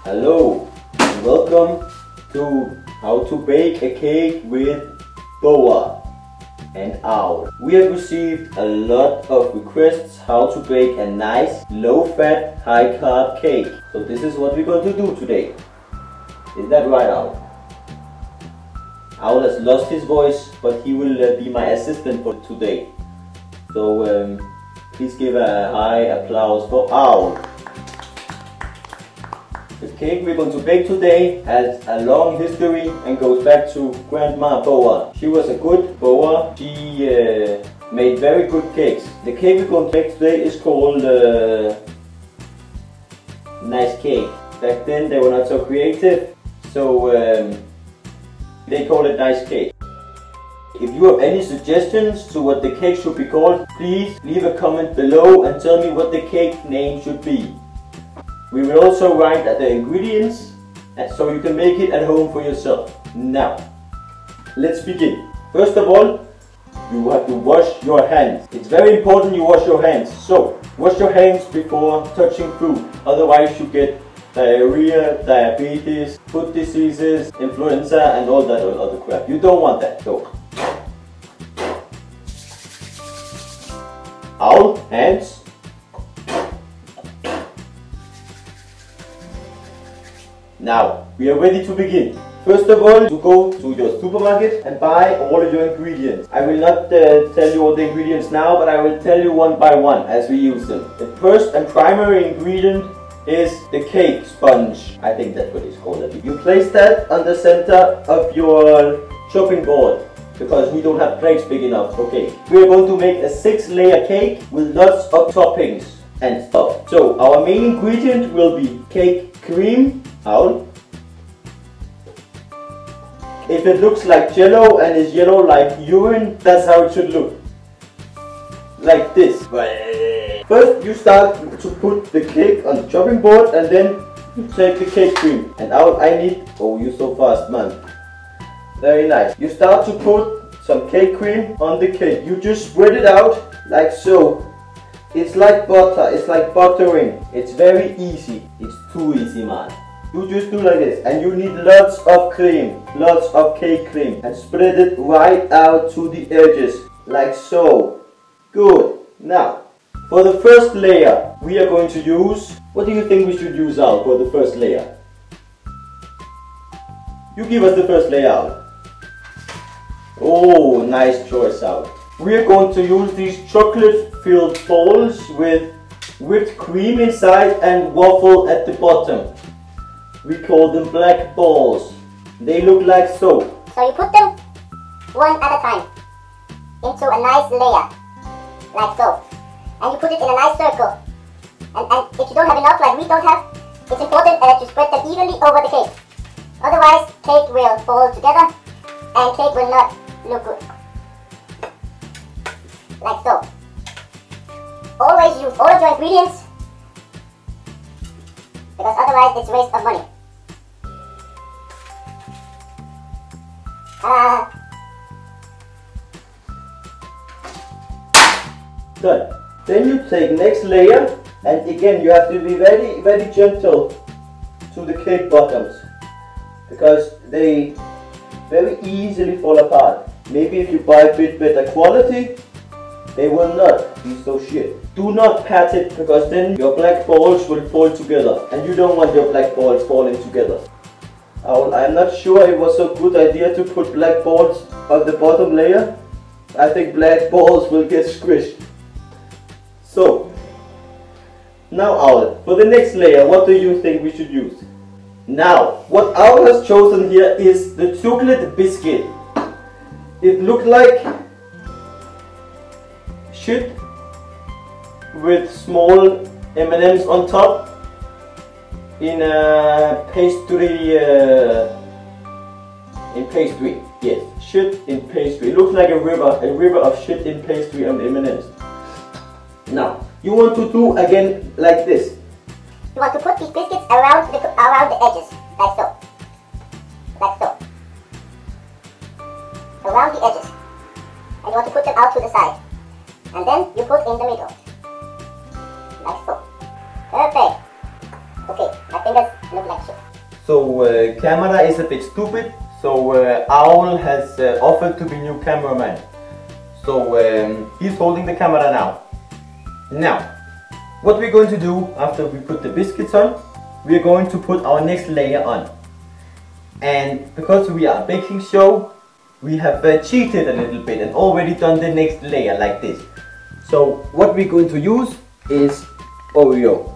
Hello and welcome to how to bake a cake with Boar and Owl. We have received a lot of requests how to bake a nice low-fat, high-carb cake. So this is what we're going to do today. Is that right, Owl? Owl has lost his voice, but he will be my assistant for today. So please give a high applause for Owl. The cake we're going to bake today has a long history and goes back to Grandma Boar. She was a good boar. She made very good cakes. The cake we're going to bake today is called Nice Cake. Back then they were not so creative, so they call it Nice Cake. If you have any suggestions to what the cake should be called, please leave a comment below and tell me what the cake name should be. We will also write the ingredients so you can make it at home for yourself. Now, let's begin. First of all, you have to wash your hands. It's very important you wash your hands. So, wash your hands before touching food. Otherwise you get diarrhea, diabetes, foot diseases, influenza and all that other crap. You don't want that. So, Owl, hands. Now, we are ready to begin. First of all, you go to your supermarket and buy all of your ingredients. I will not tell you all the ingredients now, but I will tell you one by one as we use them. The first and primary ingredient is the cake sponge. I think that's what it's called. You place that on the center of your chopping board because we don't have plates big enough for cake. We are going to make a 6-layer cake with lots of toppings and stuff. So, our main ingredient will be cake cream. Owl. If it looks like jello and is yellow like urine, that's how it should look. Like this. First you start to put the cake on the chopping board and then you take the cake cream. And Owl, I need... Oh, you're so fast, man. Very nice. You start to put some cake cream on the cake. You just spread it out like so. It's like butter. It's like buttering. It's very easy. It's too easy, man. You just do like this, and you need lots of cream, lots of cake cream, and spread it right out to the edges, like so. Good. Now, for the first layer, we are going to use, what do you think we should use out for the first layer? You give us the first layer out. Oh, nice choice out. We are going to use these chocolate-filled balls with whipped cream inside and waffle at the bottom. We call them black balls. They look like so. So you put them one at a time into a nice layer, like so. And you put it in a nice circle. And if you don't have enough, like we don't have, it's important to spread them evenly over the cake. Otherwise, cake will fall together and cake will not look good. Like so. Always use all of your ingredients, because otherwise it's a waste of money. Done. Then you take next layer, and again you have to be very, very gentle to the cake bottoms because they very easily fall apart. Maybe if you buy a bit better quality, they will not be so shit. Do not pat it because then your black balls will fall together and you don't want your black balls falling together. I'm not sure it was a good idea to put black balls on the bottom layer. I think black balls will get squished. So, now Owl, for the next layer, what do you think we should use? Now, what Owl has chosen here is the chocolate biscuit. It looked like shit with small M&Ms on top in a pastry, yes, shit in pastry. It looks like a river of shit in pastry on M&Ms. Now, you want to do again like this. You want to put these biscuits around the edges, like so. Like so. Around the edges. And you want to put them out to the side. And then you put in the middle. Like so. Perfect. Okay, my fingers look like shit. So camera is a bit stupid. So Owl has offered to be new cameraman. So he's holding the camera now. Now, what we're going to do after we put the biscuits on, we're going to put our next layer on. And because we are a baking show, we have cheated a little bit and already done the next layer like this. So what we're going to use is Oreo.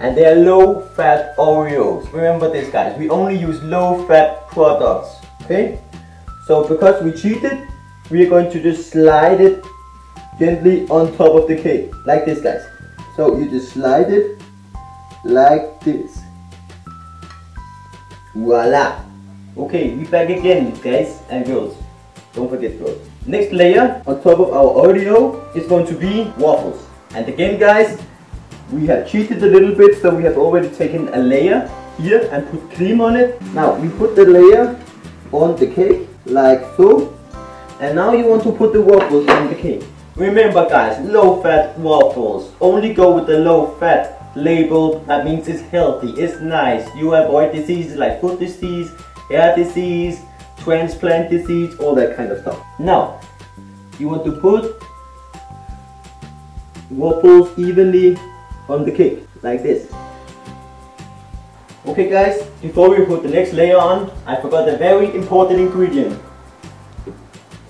And they are low-fat Oreos. Remember this, guys, we only use low-fat products, okay? So because we cheated, we are going to just slide it gently on top of the cake, like this, guys. So you just slide it like this. Voila! Okay, we back again, guys and girls. Don't forget, girls. Next layer on top of our Oreo is going to be waffles. And again, guys, we have cheated a little bit, so we have already taken a layer here and put cream on it. Now we put the layer on the cake like so, and now you want to put the waffles on the cake. Remember, guys, low-fat waffles. Only go with the low-fat label. That means it's healthy, it's nice. You avoid diseases like foot disease, hair disease, transplant disease, all that kind of stuff. Now you want to put waffles evenly on the cake, like this. Okay, guys, before we put the next layer on, I forgot a very important ingredient.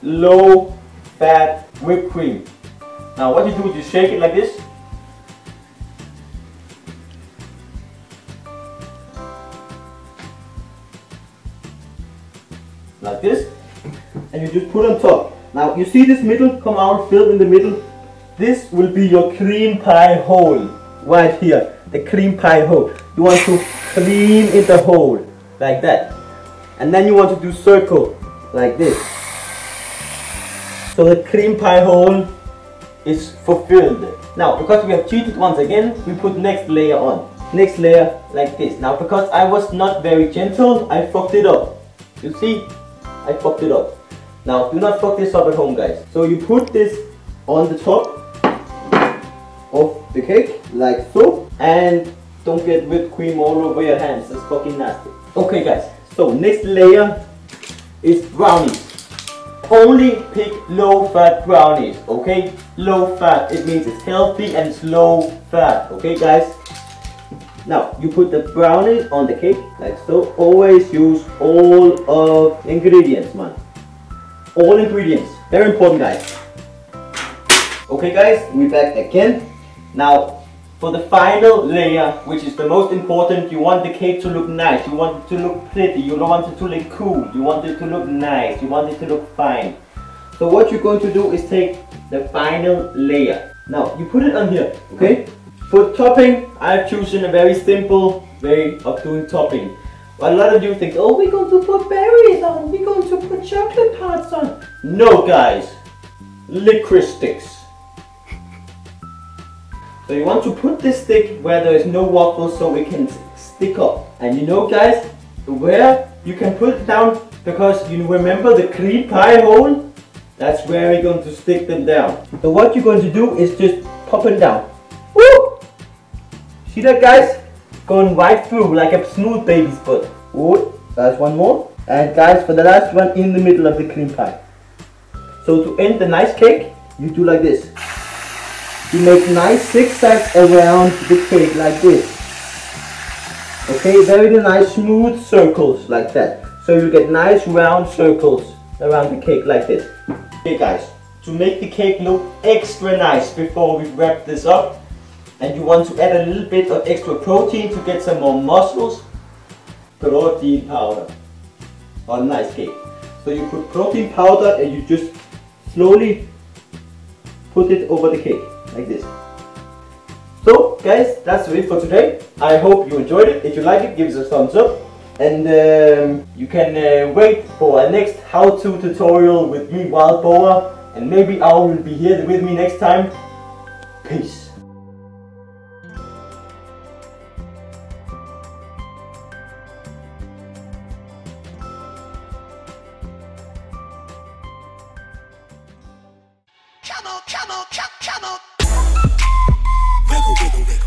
Low-fat whipped cream. Now what you do is you shake it like this. Like this. And you just put on top. Now you see this middle come out, filled in the middle? This will be your cream pie hole. Right here, the cream pie hole. You want to clean in the hole, like that. And then you want to do circle, like this. So the cream pie hole is fulfilled. Now, because we have cheated once again, we put next layer on. Next layer, like this. Now, because I was not very gentle, I fucked it up. You see, I fucked it up. Now, do not fuck this up at home, guys. So you put this on the top of the cake, like so, and don't get whipped cream all over your hands. That's fucking nasty. Okay, guys, so next layer is brownies. Only pick low-fat brownies, okay? Low-fat, it means it's healthy and it's low-fat, okay, guys? Now, you put the brownies on the cake, like so. Always use all of the ingredients, man. All ingredients, very important, guys. Okay, guys, we're back again. Now, for the final layer, which is the most important, you want the cake to look nice, you want it to look pretty, you don't want it to look cool, you want it to look nice, you want it to look fine. So what you're going to do is take the final layer. Now, you put it on here, okay? For topping, I've chosen a very simple way of doing topping. A lot of you think, oh, we're going to put berries on, we're going to put chocolate parts on. No, guys, licorice sticks. So you want to put this stick where there is no waffles so it can stick up. And you know, guys, where you can put it down, because you remember the cream pie hole? That's where we're going to stick them down. So what you're going to do is just pop it down. Woo! See that, guys? Going right through like a smooth baby's butt. Woo! That's one more. And guys, for the last one, in the middle of the cream pie. So to end the nice cake, you do like this. You make nice zigzags around the cake like this. Okay, very nice smooth circles like that. So you get nice round circles around the cake like this. Okay, guys, to make the cake look extra nice before we wrap this up, and you want to add a little bit of extra protein to get some more muscles, protein powder on a nice cake. So you put protein powder and you just slowly put it over the cake. Like this. So guys, that's it for today. I hope you enjoyed it. If you like it, give us a thumbs up. And you can wait for a next how-to tutorial with me, Wild Boar. And maybe Owl will be here with me next time. Peace. Come on, come on, come on. Wiggle, wiggle, wiggle.